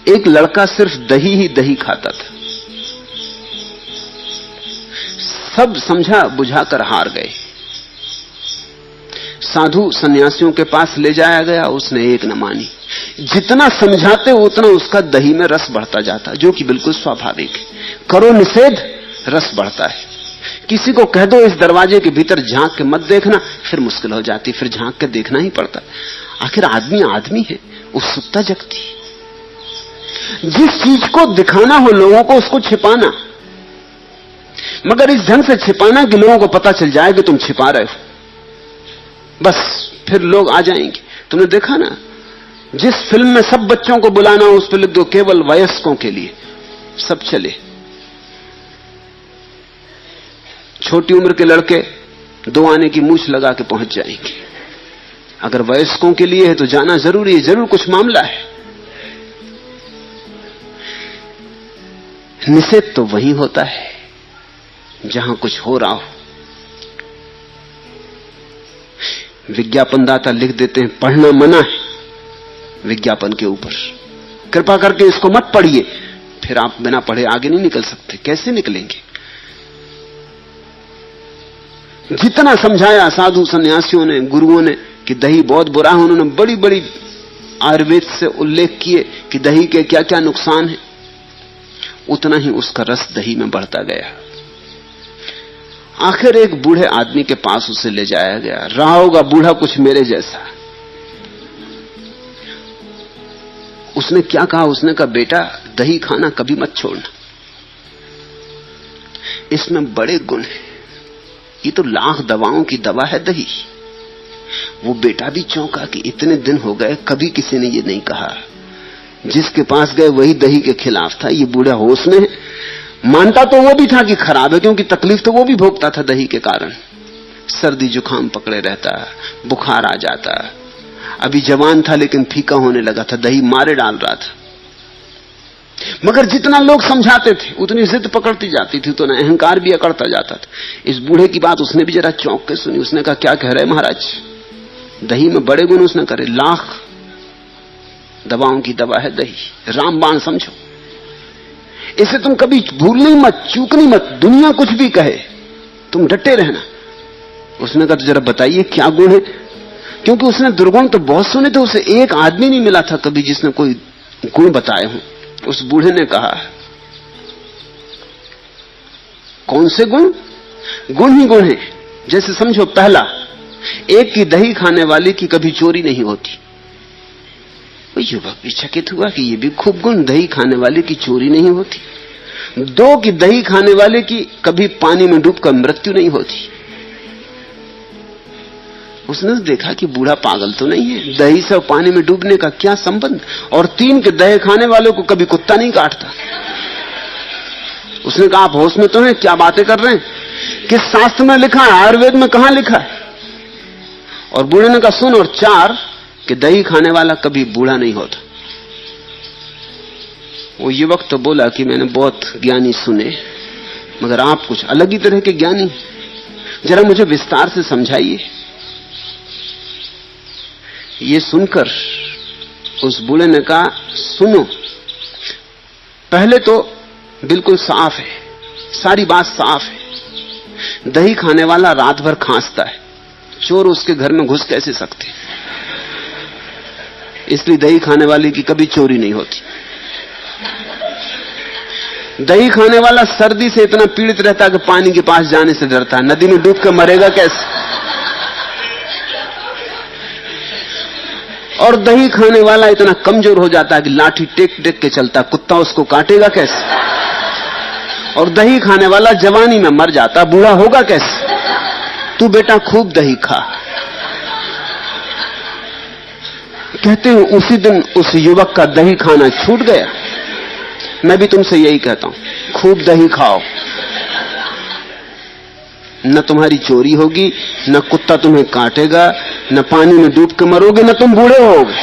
एक लड़का सिर्फ दही ही दही खाता था। सब समझा बुझाकर हार गए। साधु सन्यासियों के पास ले जाया गया, उसने एक न मानी। जितना समझाते उतना उसका दही में रस बढ़ता जाता, जो कि बिल्कुल स्वाभाविक है। करो निषेध, रस बढ़ता है। किसी को कह दो इस दरवाजे के भीतर झांक के मत देखना, फिर मुश्किल हो जाती, फिर झांक के देखना ही पड़ता। आखिर आदमी आदमी है, उत्सुकता जगती। जिस चीज को दिखाना हो लोगों को, उसको छिपाना, मगर इस ढंग से छिपाना कि लोगों को पता चल जाए कि तुम छिपा रहे हो, बस फिर लोग आ जाएंगे। तुमने देखा ना, जिस फिल्म में सब बच्चों को बुलाना हो उस पर लिख दो केवल वयस्कों के लिए, सब चले। छोटी उम्र के लड़के 2 आने की मूछ लगा के पहुंच जाएंगे। अगर वयस्कों के लिए है तो जाना जरूरी है, जरूर कुछ मामला है। निषेध तो वही होता है जहां कुछ हो रहा हो। विज्ञापनदाता लिख देते हैं पढ़ना मना है विज्ञापन के ऊपर, कृपा करके इसको मत पढ़िए। फिर आप बिना पढ़े आगे नहीं निकल सकते। कैसे निकलेंगे? जितना समझाया साधु सन्यासियों ने, गुरुओं ने कि दही बहुत बुरा है, उन्होंने बड़ी बड़ी आयुर्वेद से उल्लेख किए कि दही के क्या क्या नुकसान है, उतना ही उसका रस दही में बढ़ता गया। आखिर एक बूढ़े आदमी के पास उसे ले जाया गया। रहा होगा बूढ़ा कुछ मेरे जैसा। उसने क्या कहा? उसने कहा बेटा दही खाना कभी मत छोड़ना, इसमें बड़े गुण हैं, ये तो लाख दवाओं की दवा है दही। वो बेटा भी चौंका कि इतने दिन हो गए कभी किसी ने ये नहीं कहा। जिसके पास गए वही दही के खिलाफ था। ये बूढ़ा होश में है, मानता तो वो भी था कि खराब है, क्योंकि तकलीफ तो वो भी भोगता था दही के कारण। सर्दी जुकाम पकड़े रहता, बुखार आ जाता। अभी जवान था लेकिन फीका होने लगा था, दही मारे डाल रहा था। मगर जितना लोग समझाते थे उतनी जिद पकड़ती जाती थी, तो अहंकार भी अकड़ता जाता था। इस बूढ़े की बात उसने भी जरा चौंक के सुनी। उसने कहा क्या कह रहे महाराज, दही में बड़े गुण। उसने करे लाख दवाओं की दवा है दही, रामबाण समझो इसे। तुम कभी भूलनी मत, चूकनी मत, दुनिया कुछ भी कहे तुम डटे रहना। उसने कहा तो जरा बताइए क्या गुण है, क्योंकि उसने दुर्गुण तो बहुत सुने थे, उसे एक आदमी नहीं मिला था कभी जिसने कोई गुण बताए हों। उस बूढ़े ने कहा कौन से गुण? गुण ही गुण है। जैसे समझो पहला, एक की दही खाने वाले की कभी चोरी नहीं होती। वो युवक भी चकित हुआ कि ये भी खूब गुण, दही खाने वाले की चोरी नहीं होती। 2 की दही खाने वाले की कभी पानी में डूबकर मृत्यु नहीं होती। उसने देखा कि बूढ़ा पागल तो नहीं है, दही से पानी में डूबने का क्या संबंध। और 3 के दही खाने वालों को कभी कुत्ता नहीं काटता। उसने कहा आप होश में तो हैं, क्या बातें कर रहे हैं, किस शास्त्र में लिखा है, आयुर्वेद में कहां लिखा है? और बूढ़े ने कहा सुन, और 4 कि दही खाने वाला कभी बूढ़ा नहीं होता। वो युवक तो बोला कि मैंने बहुत ज्ञानी सुने, मगर आप कुछ अलग ही तरह के ज्ञानी, जरा मुझे विस्तार से समझाइए। ये सुनकर उस बूढ़े ने कहा सुनो, पहले तो बिल्कुल साफ है, सारी बात साफ है। दही खाने वाला रात भर खांसता है, चोर उसके घर में घुस कैसे सकते, इसलिए दही खाने वाले की कभी चोरी नहीं होती। दही खाने वाला सर्दी से इतना पीड़ित रहता है कि पानी के पास जाने से डरता है, नदी में डूब कर मरेगा कैसे। और दही खाने वाला इतना कमजोर हो जाता है कि लाठी टेक टेक के चलता, कुत्ता उसको काटेगा कैसे। और दही खाने वाला जवानी में मर जाता, बूढ़ा होगा कैसे। तू बेटा खूब दही खा। कहते हैं उसी दिन उस युवक का दही खाना छूट गया। मैं भी तुमसे यही कहता हूं, खूब दही खाओ, न तुम्हारी चोरी होगी, न कुत्ता तुम्हें काटेगा, न पानी में डूब के मरोगे, न तुम बूढ़े होगे।